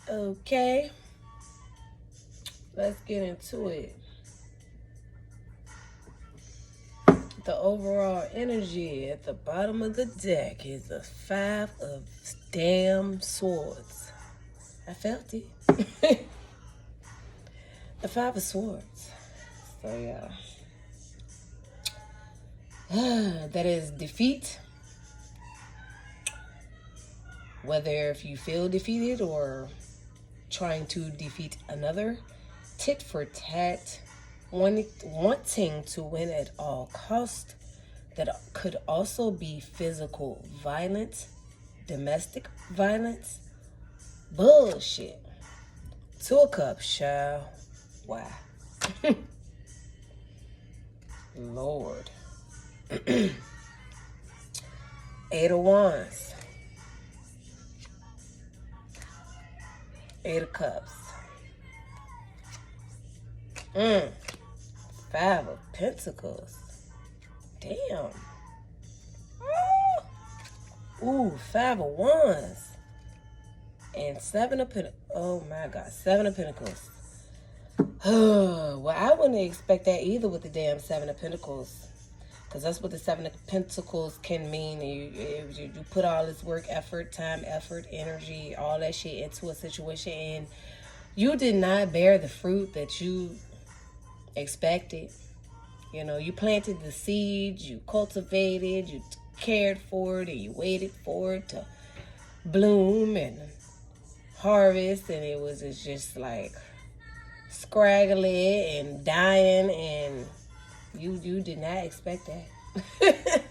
Okay, let's get into it. The overall energy at the bottom of the deck is the Five of damn swords. I felt it. The Five of Swords. So yeah. That is defeat. Whether if you feel defeated or trying to defeat another, tit for tat, wanting to win at all cost. That could also be physical violence, domestic violence, bullshit. Two of Cups, child. Wow. Lord. Eight of Wands. Eight of Cups. Five of Pentacles. Damn. Ooh, Five of Wands. And Seven of Pentacles. Oh my God. Seven of Pentacles. Well, I wouldn't expect that either with the damn Seven of Pentacles. Because that's what the Seven of Pentacles can mean. You put all this work, effort, time, effort, energy, all that shit into a situation. And you did not bear the fruit that you expected. You know, you planted the seeds, you cultivated, you cared for it, and you waited for it to bloom and harvest. And it was just like scraggly and dying, and you did not expect that.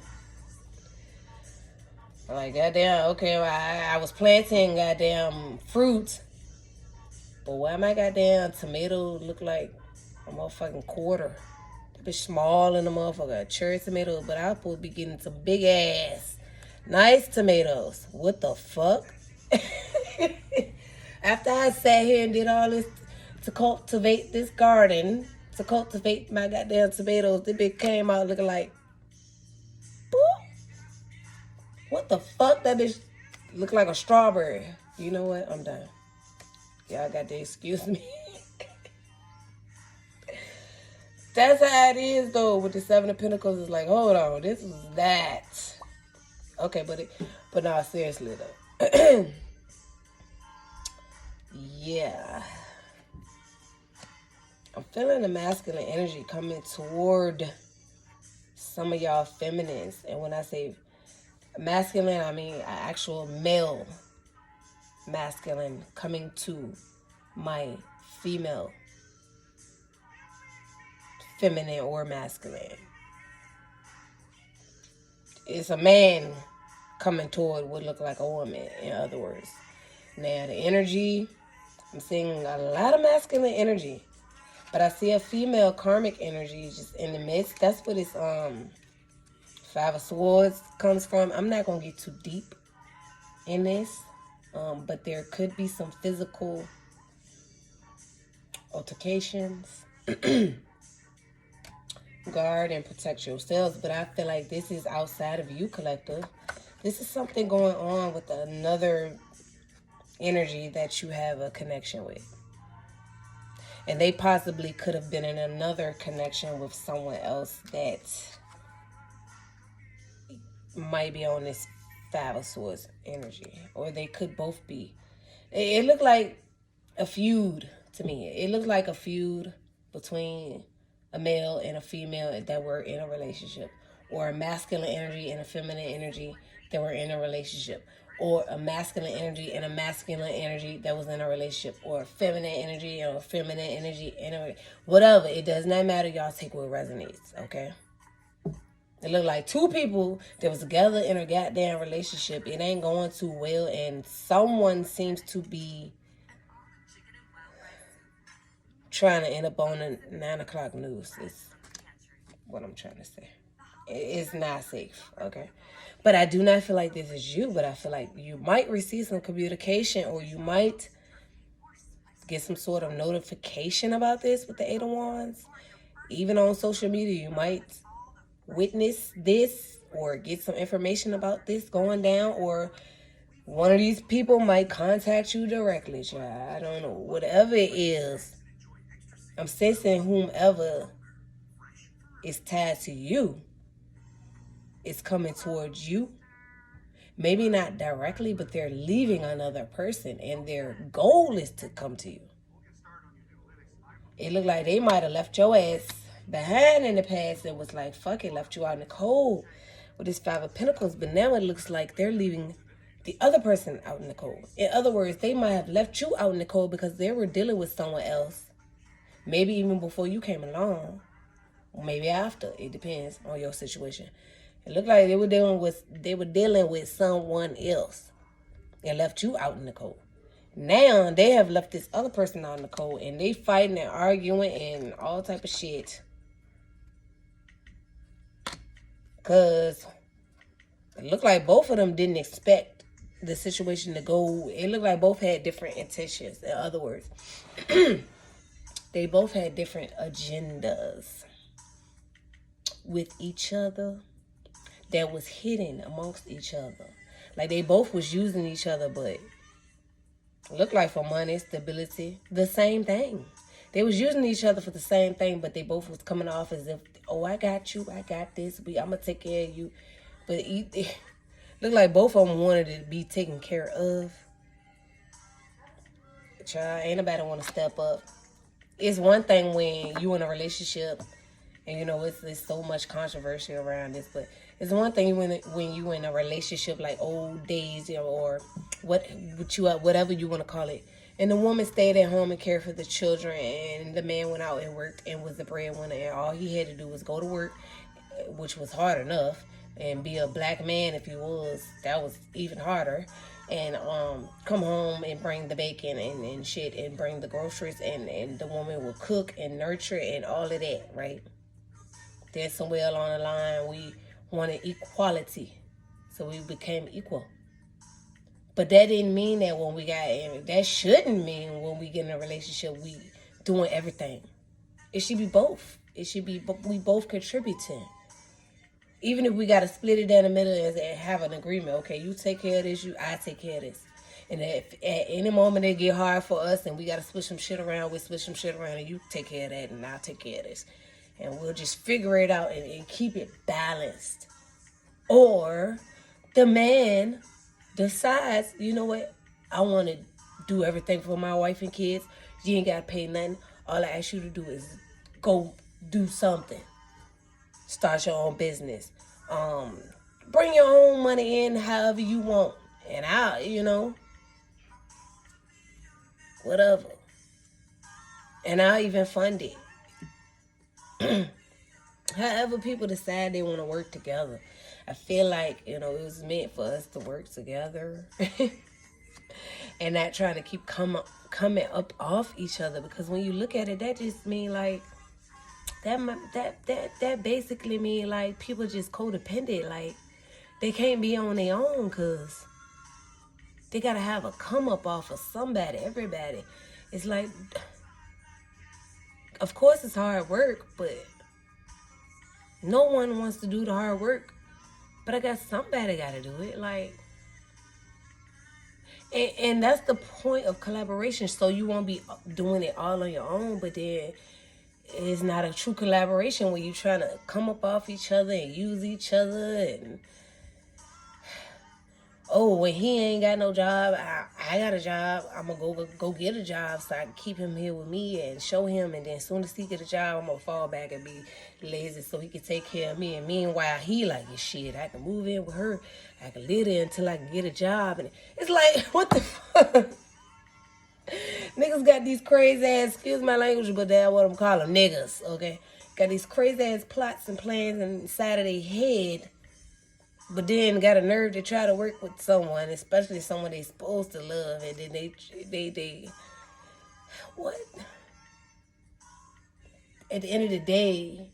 Like, goddamn, okay, well, I was planting goddamn fruit, but why my goddamn tomato look like a motherfucking quarter? That bitch small in the motherfucker, a cherry tomato, but I supposed to be getting some big ass, nice tomatoes. What the fuck? After I sat here and did all this to cultivate this garden, to cultivate my goddamn tomatoes, this bitch came out looking like, boop. What the fuck? That bitch look like a strawberry. You know what? I'm done. Y'all got to excuse me. That's how it is though with the Seven of Pentacles. It's like, hold on, this is that. Okay, but no, seriously though. Yeah. I'm feeling the masculine energy coming toward some of y'all feminines. And when I say masculine, I mean actual male masculine coming to my female feminine or masculine. It's a man coming toward what look like a woman, in other words. Now the energy, I'm seeing a lot of masculine energy, but I see a female karmic energy just in the midst. That's what it's Five of Swords comes from. I'm not gonna get too deep in this, but there could be some physical altercations. Guard and protect yourselves, but I feel like this is outside of you, collective. This is something going on with another energy that you have a connection with. And they possibly could have been in another connection with someone else that might be on this Five of Swords energy. Or they could both be. It looked like a feud to me. It looked like a feud between a male and a female that were in a relationship. Or a masculine energy and a feminine energy that were in a relationship. Or a masculine energy and a masculine energy that was in a relationship, or a feminine energy and a feminine energy in a whatever. It does not matter. Y'all take what resonates, okay? It looked like two people that was together in a goddamn relationship. It ain't going too well, and someone seems to be trying to end up on the 9 o'clock news. Is what I'm trying to say. It's not safe, okay? But I do not feel like this is you, but I feel like you might receive some communication, or you might get some sort of notification about this with the Eight of Wands. Even on social media, you might witness this or get some information about this going down, or One of these people might contact you directly, child. I don't know. Whatever it is, I'm sensing whomever is tied to you is coming towards you. Maybe not directly, but they're leaving another person, and their goal is to come to you. It looked like they might have left your ass behind in the past and was like, fuck it, left you out in the cold with this Five of Pentacles. But now it looks like they're leaving the other person out in the cold. In other words, they might have left you out in the cold because they were dealing with someone else. Maybe even before you came along. Or maybe after. It depends on your situation. It looked like they were dealing with someone else and left you out in the cold. Now they have left this other person out in the cold, and they fighting and arguing and all type of shit. Cause it looked like both of them didn't expect the situation to go. It looked like both had different intentions. In other words, they both had different agendas with each other that was hidden amongst each other. Like they both was using each other, but looked like for money, stability, the same thing. They was using each other for the same thing, but they both was coming off as if, oh, I got you, I got this, I'm going to take care of you. But it looked like both of them wanted to be taken care of. Child, ain't nobody want to step up. It's one thing when you in a relationship, and you know, it's so much controversy around this, but it's one thing when you in a relationship like old days, you know, or whatever you want to call it, and the woman stayed at home and cared for the children, and the man went out and worked and was the breadwinner, and all he had to do was go to work, which was hard enough, and be a black man if he was, that was even harder, and come home and bring the bacon and shit, and bring the groceries, and the woman would cook and nurture and all of that, right? Then somewhere along the line, we wanted equality. So we became equal. But that didn't mean that when we got in, that shouldn't mean when we get in a relationship, we doing everything. It should be both. It should be we both contributing. Even if we got to split it down the middle and have an agreement. Okay, you take care of this, I take care of this. And if at any moment it get hard for us and we got to switch some shit around, we switch some shit around and you take care of that and I'll take care of this. And we'll just figure it out and keep it balanced. Or the man decides, you know what, I want to do everything for my wife and kids. You ain't got to pay nothing. All I ask you to do is go do something. Start your own business. Bring your own money in however you want. And I'll, you know, whatever. And I'll even fund it. However people decide they want to work together. I feel like, you know, it was meant for us to work together. And not trying to keep coming up off each other. Because when you look at it, that just mean like, that basically mean like people just codependent. Like, they can't be on their own because they got to have a come up off of somebody, everybody. It's like, of course it's hard work, but no one wants to do the hard work. But I guess somebody got to do it. Like, and that's the point of collaboration. So you won't be doing it all on your own, but then it's not a true collaboration when you're trying to come up off each other and use each other. And oh, when he ain't got no job, I got a job. I'm going to go get a job so I can keep him here with me and show him. And then as soon as he get a job, I'm going to fall back and be lazy so he can take care of me. And meanwhile, he like, shit, I can move in with her. I can live there until I can get a job. And it's like, what the fuck? Niggas got these crazy ass, excuse my language, but that's what I'm calling niggas, okay? Got these crazy ass plots and plans inside of their head, but then got a nerve to try to work with someone, especially someone they supposed to love, and then they what? At the end of the day,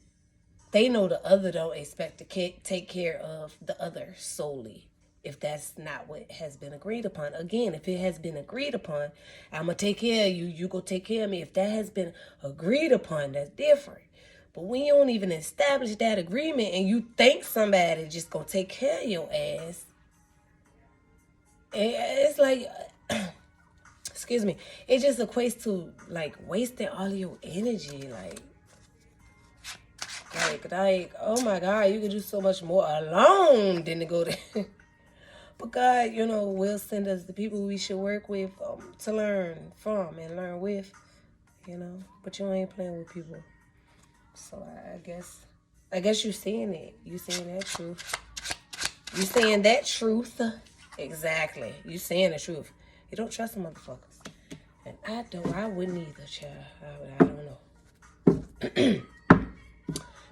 they know the other don't expect to take care of the other solely. If that's not what has been agreed upon. Again, if it has been agreed upon, I'm going to take care of you, you go take care of me. If that has been agreed upon, that's different. But when you don't even establish that agreement and you think somebody just going to take care of your ass, It's like, excuse me, it just equates to like wasting all of your energy. Like, oh my God, you could do so much more alone than to go there. But God, will send us the people we should work with to learn from and learn with, But you ain't playing with people. So I guess you seeing it. You seeing that truth. You saying that truth. Exactly. You saying the truth. You don't trust the motherfuckers. And I wouldn't either, child. I don't know.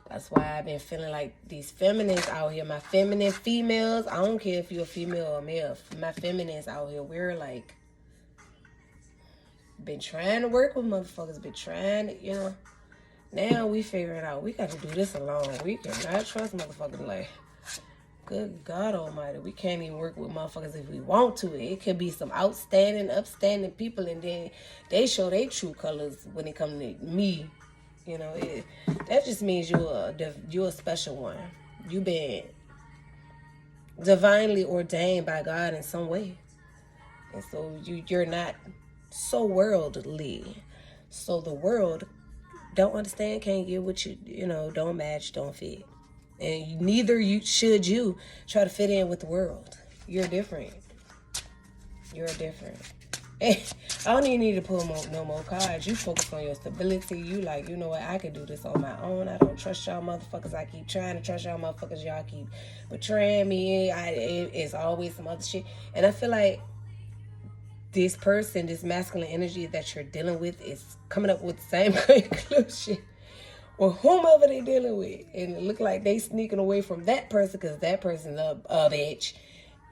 That's why I've been feeling like these feminists out here, my feminine females, I don't care if you're a female or male, my feminists out here, we're like, been trying to work with motherfuckers, been trying to, now we figuring out we got to do this alone. We cannot trust motherfuckers. Like, good God almighty, we can't even work with motherfuckers if we want to. It could be some outstanding, upstanding people, and then they show their true colors when it comes to me. That just means you're a special one. You've been divinely ordained by God in some way. And so you're not so worldly. So the world don't understand, can't get what don't match, don't fit. And neither should you try to fit in with the world. You're different. You're different. I don't even need to pull no more cards. You focus on your stability. You like, you know what, I can do this on my own. I don't trust y'all motherfuckers. I keep trying to trust y'all motherfuckers. Y'all keep betraying me. It's always some other shit. And I feel like this person, this masculine energy that you're dealing with is coming up with the same conclusion or whomever they dealing with. And it look like they sneaking away from that person because that person's a bitch.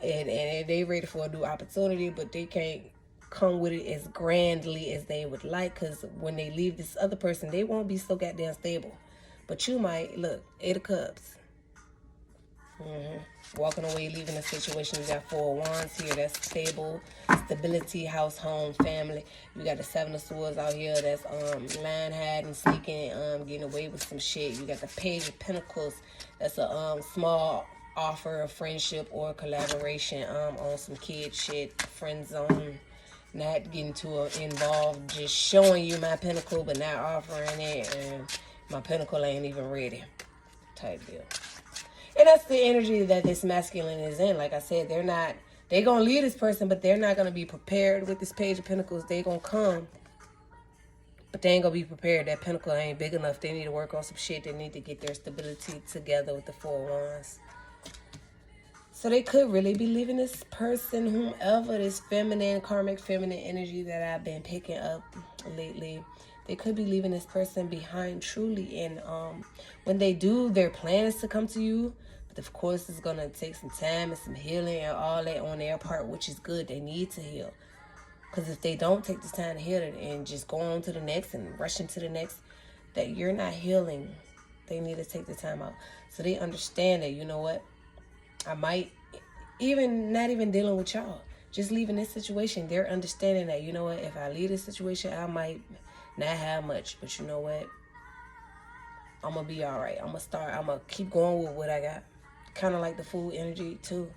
And they ready for a new opportunity, but they can't come with it as grandly as they would like, because when they leave this other person, they won't be so goddamn stable. But you might. Look, 8 of Cups. Walking away, leaving a situation. You got 4 of Wands here. That's stable, stability, house, home, family. You got the 7 of Swords out here. That's lying, hiding, sneaking, getting away with some shit. You got the Page of Pentacles. That's a small offer of friendship or collaboration on some kid shit, friend zone. Not getting too involved, just showing you my pinnacle, but not offering it, and my pinnacle ain't even ready, type deal. And that's the energy that this masculine is in. Like I said, they gonna leave this person, but they're not gonna be prepared with this Page of Pentacles. They gonna come, but they ain't gonna be prepared. That pinnacle ain't big enough. They need to work on some shit. They need to get their stability together with the 4 of Wands. So they could really be leaving this person, whomever, this feminine, karmic feminine energy that I've been picking up lately. They could be leaving this person behind truly. And when they do, their plan is to come to you. But of course, it's going to take some time and some healing and all that on their part, which is good. They need to heal. Because if they don't take the time to heal it and just go on to the next and rush into the next, that you're not healing. They need to take the time out. So they understand that, you know what? I might, not even dealing with y'all, just leaving this situation. They're understanding that, you know what, if I leave this situation, I might not have much, but you know what, I'm going to be all right. I'm going to keep going with what I got. Kind of like the Fool energy too.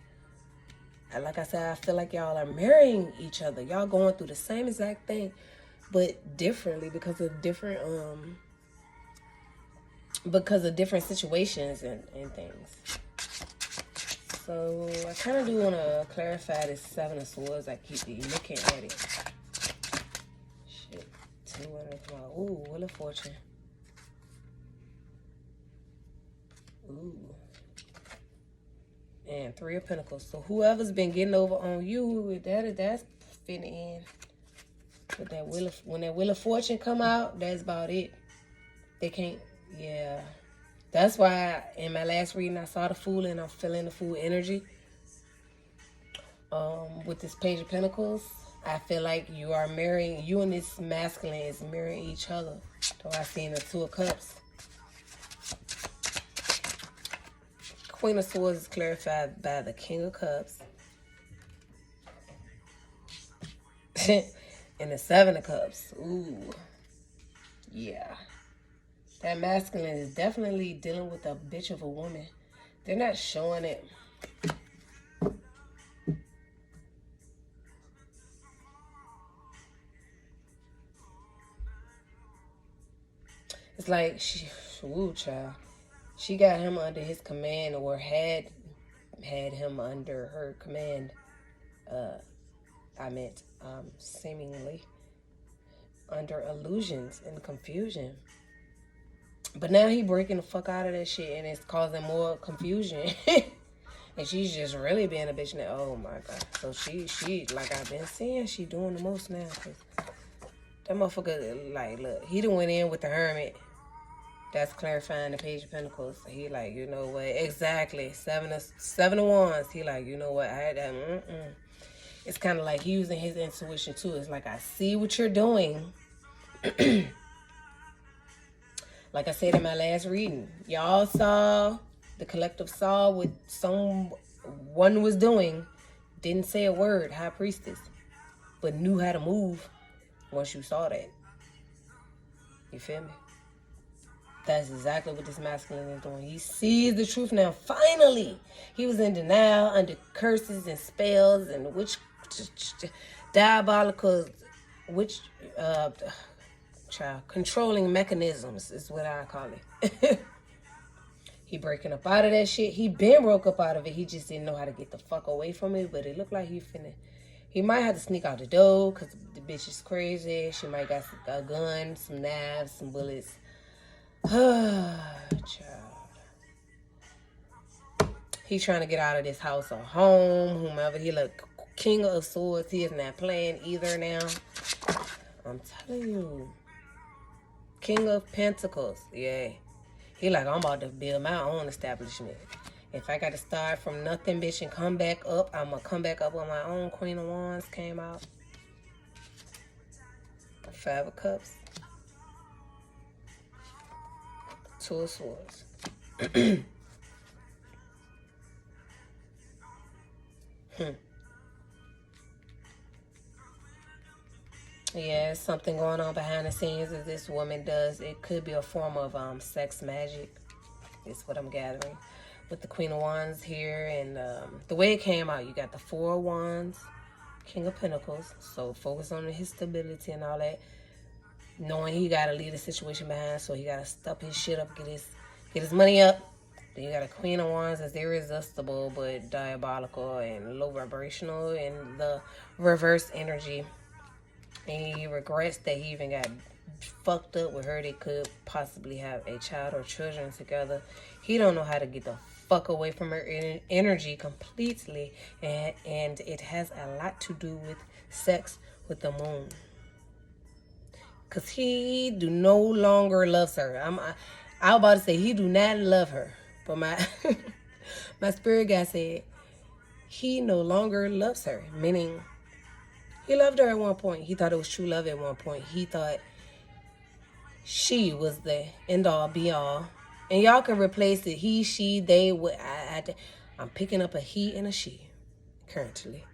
And like I said, I feel like y'all are marrying each other. Y'all going through the same exact thing, but differently because of different situations and things. So I kind of do want to clarify this 7 of Swords. I keep looking at it. Shit. 2 of Ooh, Wheel of Fortune. Ooh. And 3 of Pentacles. So whoever's been getting over on you, that's fitting in. With that when that Wheel of Fortune come out, that's about it. They can't, yeah. That's why in my last reading I saw the Fool and I'm feeling the Fool energy. With this Page of Pentacles, I feel like you and this masculine is marrying each other. So I seen the 2 of Cups. Queen of Swords is clarified by the King of Cups. And the 7 of Cups. Ooh. Yeah. That masculine is definitely dealing with a bitch of a woman. They're not showing it. like ooh, child. She got him under his command, or had him under her command. Seemingly under illusions and confusion. But now he breaking the fuck out of that shit, and it's causing more confusion. And she's just really being a bitch now. Oh my God. So she like I've been saying, she doing the most now. Cause that motherfucker, like, look, he done went in with the Hermit. That's clarifying the Page of Pentacles. He like, you know what? Exactly. Seven of Wands. He like, you know what? I had that. It's kind of like using his intuition too. It's like, I see what you're doing. Like I said in my last reading, y'all saw, the collective saw what someone was doing. Didn't say a word, High Priestess, but knew how to move once you saw that. You feel me? That's exactly what this masculine is doing. He sees the truth now. Finally, he was in denial under curses and spells and diabolical, controlling mechanisms is what I call it. He breaking up out of that shit. He been broke up out of it. He just didn't know how to get the fuck away from it. But it looked like he might have to sneak out the door because the bitch is crazy. She might got a gun, some knives, some bullets. Child. He's trying to get out of this house or home, whomever. He look King of Swords. He is not playing either now. I'm telling you. King of Pentacles. Yeah. He like, I'm about to build my own establishment. If I got to start from nothing, bitch, and come back up, I'm going to come back up on my own. Queen of Wands came out. The Five of Cups. Two of Swords. Yeah, something going on behind the scenes that this woman does. It could be a form of sex magic. Is what I'm gathering. With the Queen of Wands here. And the way it came out, you got the Four of Wands, King of Pentacles. So focus on his stability and all that. Knowing he got to leave the situation behind. So he got to step his shit up, get his money up. Then you got a Queen of Wands that's irresistible but diabolical and low vibrational. And the reverse energy. And he regrets that he even got fucked up with her. They could possibly have a child or children together. He don't know how to get the fuck away from her energy completely. And it has a lot to do with sex with the moon. Because he no longer loves her. I was about to say he do not love her. But my spirit guy said he no longer loves her. Meaning, he loved her at one point. He thought it was true love at one point. He thought she was the end-all, be-all. And y'all can replace it. He, she, they. I'm picking up a he and a she currently.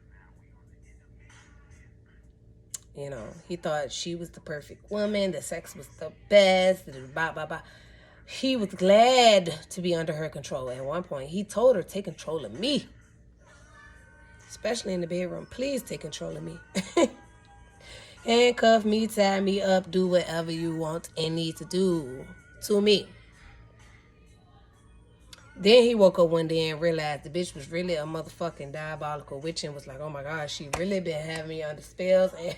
You know, he thought she was the perfect woman. The sex was the best. Blah, blah, blah. He was glad to be under her control. At one point, he told her, take control of me. Especially in the bedroom. Please take control of me. Handcuff me, tie me up, do whatever you want and need to do to me. Then he woke up one day and realized the bitch was really a motherfucking diabolical witch and was like, oh my God, she really been having me under spells. And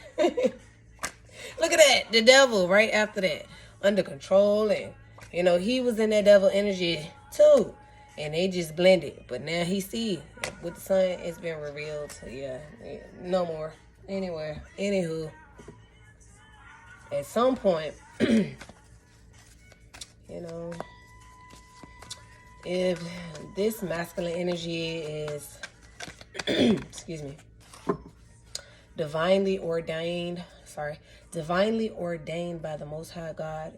look at that. The devil right after that. Under control. And, you know, he was in that devil energy too. And they just blended. But now he see with the sun, it's been revealed. So yeah, no more. Anyway, anywho. At some point, you know, if this masculine energy is, excuse me, divinely ordained by the Most High God,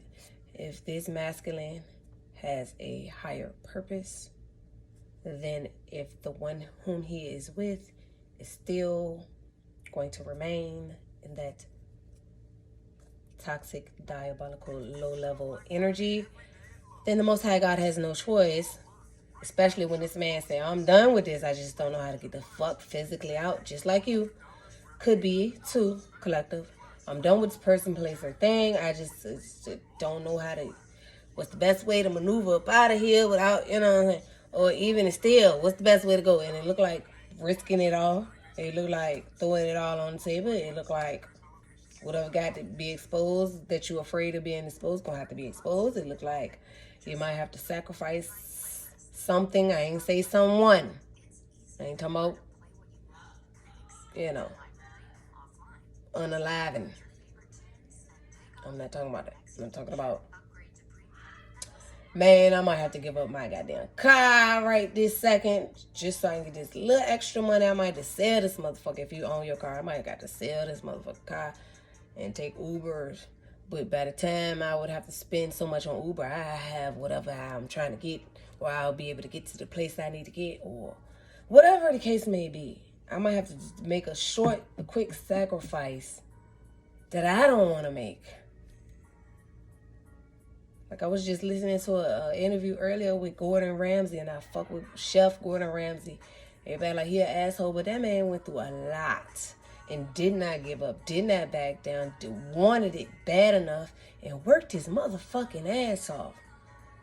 if this masculine has a higher purpose, then if the one whom he is with is still going to remain in that toxic, diabolical, low-level energy, then the Most High God has no choice, especially when this man say, I'm done with this. I just don't know how to get the fuck physically out, just like you. Could be, too, collective. I'm done with this person, place, or thing. I just don't know how to What's the best way to maneuver up out of here without, you know what I'm saying? Or even still, what's the best way to go? And it looked like risking it all. It looked like throwing it all on the table. It looked like whatever got to be exposed that you're afraid of being exposed gonna have to be exposed. It looked like you might have to sacrifice something. I ain't say someone. I ain't talking about, you know, unaliving. I'm not talking about that. I'm talking about, man, I might have to give up my goddamn car right this second just so I can get this little extra money. I might have to sell this motherfucker. If you own your car, I might have got to sell this motherfucker car and take Ubers. But by the time I would have to spend so much on Uber, I have whatever I'm trying to get, or I'll be able to get to the place I need to get, or whatever the case may be. I might have to make a quick sacrifice that I don't want to make. Like I was just listening to an interview earlier with Gordon Ramsay, and I fuck with Chef Gordon Ramsay. Everybody like he an asshole, but that man went through a lot and did not give up, did not back down, wanted it bad enough, and worked his motherfucking ass off.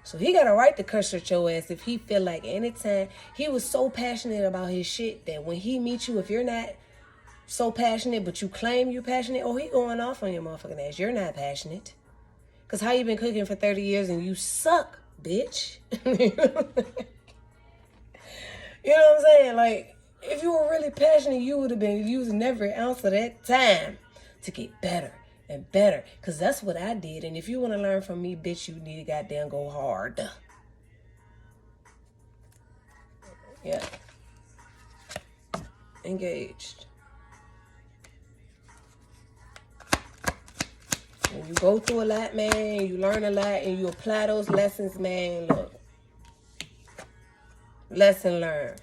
So he got a right to cuss at your ass if he feel like anytime. He was so passionate about his shit that when he meets you, if you're not so passionate but you claim you passionate, oh, he going off on your motherfucking ass. You're not passionate. Because how you been cooking for 30 years and you suck, bitch? You know what I'm saying? Like, if you were really passionate, you would have been using every ounce of that time to get better and better. Because that's what I did. And if you want to learn from me, bitch, you need to goddamn go hard. Yeah. Engaged. When you go through a lot, man, you learn a lot, and you apply those lessons, man, look. Lesson learned.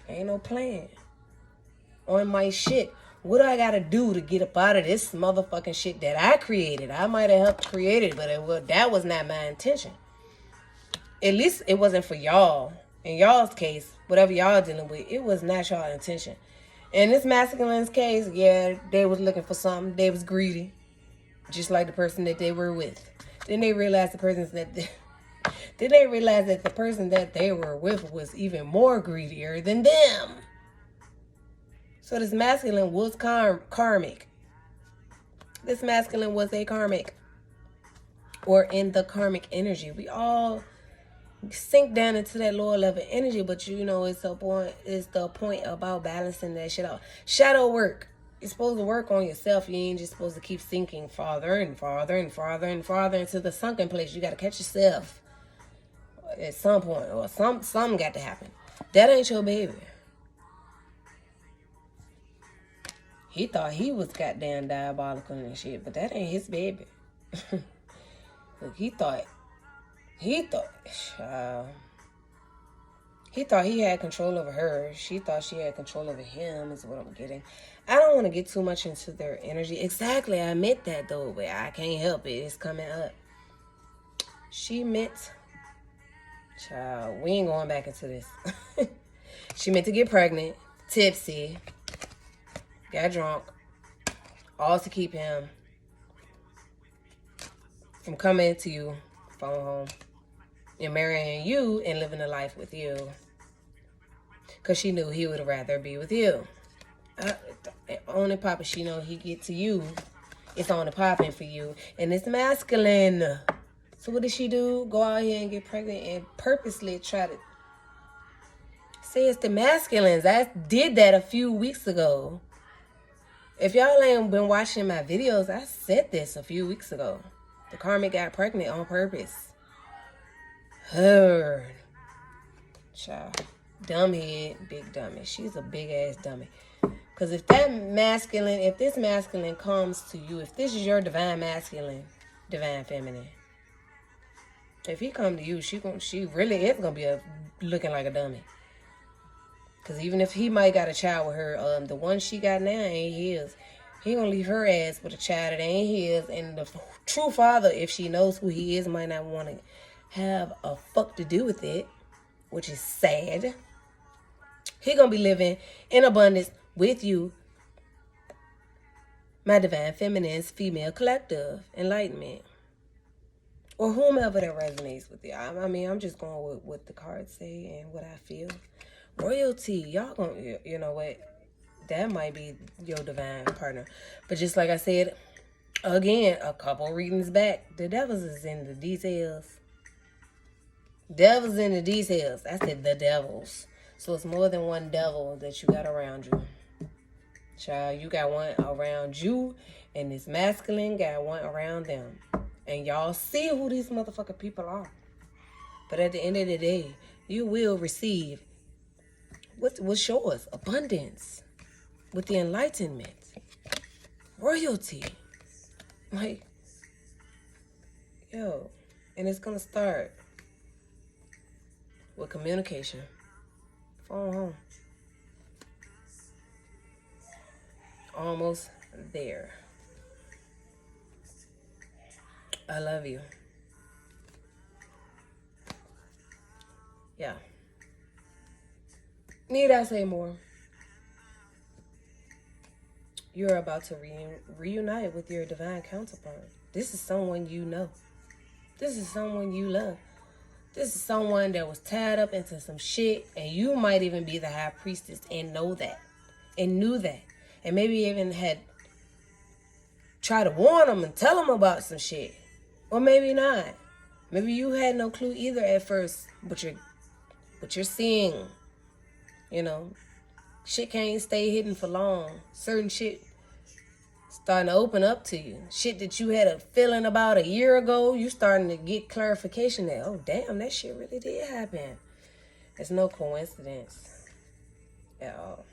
Ain't no plan. On my shit. What do I gotta do to get up out of this motherfucking shit that I created? I might have helped create it, but that was not my intention. At least it wasn't for y'all. In y'all's case, whatever y'all dealing with, it was not y'all intention. In this masculine's case, yeah, they was looking for something. They was greedy. Just like the person that they were with. Then they realized the person that they were with was even more greedier than them. So this masculine was karmic. This masculine was a karmic. Or in the karmic energy. We all sink down into that lower level energy, but you know it's the point about balancing that shit out. Shadow work. You're supposed to work on yourself. You ain't just supposed to keep sinking farther and farther and farther and farther into the sunken place. You got to catch yourself at some point, or something got to happen. That ain't your baby. He thought he was goddamn diabolical and shit, but that ain't his baby. Look, he thought he had control over her. She thought she had control over him, is what I'm getting. I don't want to get too much into their energy. Exactly, I meant that though, but I can't help it. It's coming up. She meant, child, we ain't going back into this. She meant to get pregnant, tipsy, got drunk, all to keep him from coming to you, phone home, and marrying you and living a life with you. Because she knew he would rather be with you. On and popping, she know he get to you. It's on and popping for you. And it's masculine. So what did she do? Go out here and get pregnant and purposely try to say it's the masculines. I did that a few weeks ago. If y'all ain't been watching my videos, I said this a few weeks ago. The karmic got pregnant on purpose. Her. Child. Dumbhead, big dummy. She's a big ass dummy. Because if this masculine comes to you, if this is your divine masculine, divine feminine, if he come to you, she really is gonna be looking like a dummy. Because even if he might got a child with her, the one she got now ain't his. He gonna leave her ass with a child that ain't his. And the true father, if she knows who he is, might not want to have a fuck to do with it, which is sad. He gonna be living in abundance with you, my divine feminine's female collective enlightenment. or whomever that resonates with you. I mean, I'm just going with what the cards say and what I feel. Royalty, y'all gonna, you know what? That might be your divine partner. But just like I said, again, a couple readings back, the devils is in the details. Devils in the details. I said the devils. So it's more than one devil that you got around you. Child, you got one around you, and this masculine got one around them. And y'all see who these motherfucking people are. But at the end of the day, you will receive what's yours. Abundance. With the enlightenment. Royalty. Like, yo. And it's going to start with communication. Phone home. Almost there. I love you. Yeah. Need I say more? You're about to reunite with your divine counterpart. This is someone you know. This is someone you love. This is someone that was tied up into some shit, and you might even be the high priestess and know that. And knew that. And maybe even had tried to warn them and tell them about some shit. Or maybe not. Maybe you had no clue either at first, but you're seeing, you know, shit can't stay hidden for long. Certain shit starting to open up to you. Shit that you had a feeling about a year ago, you starting to get clarification that, oh damn, that shit really did happen. It's no coincidence at all.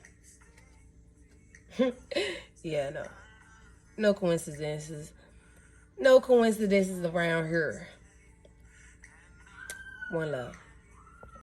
Yeah, no. No coincidences. No coincidences around here. One love.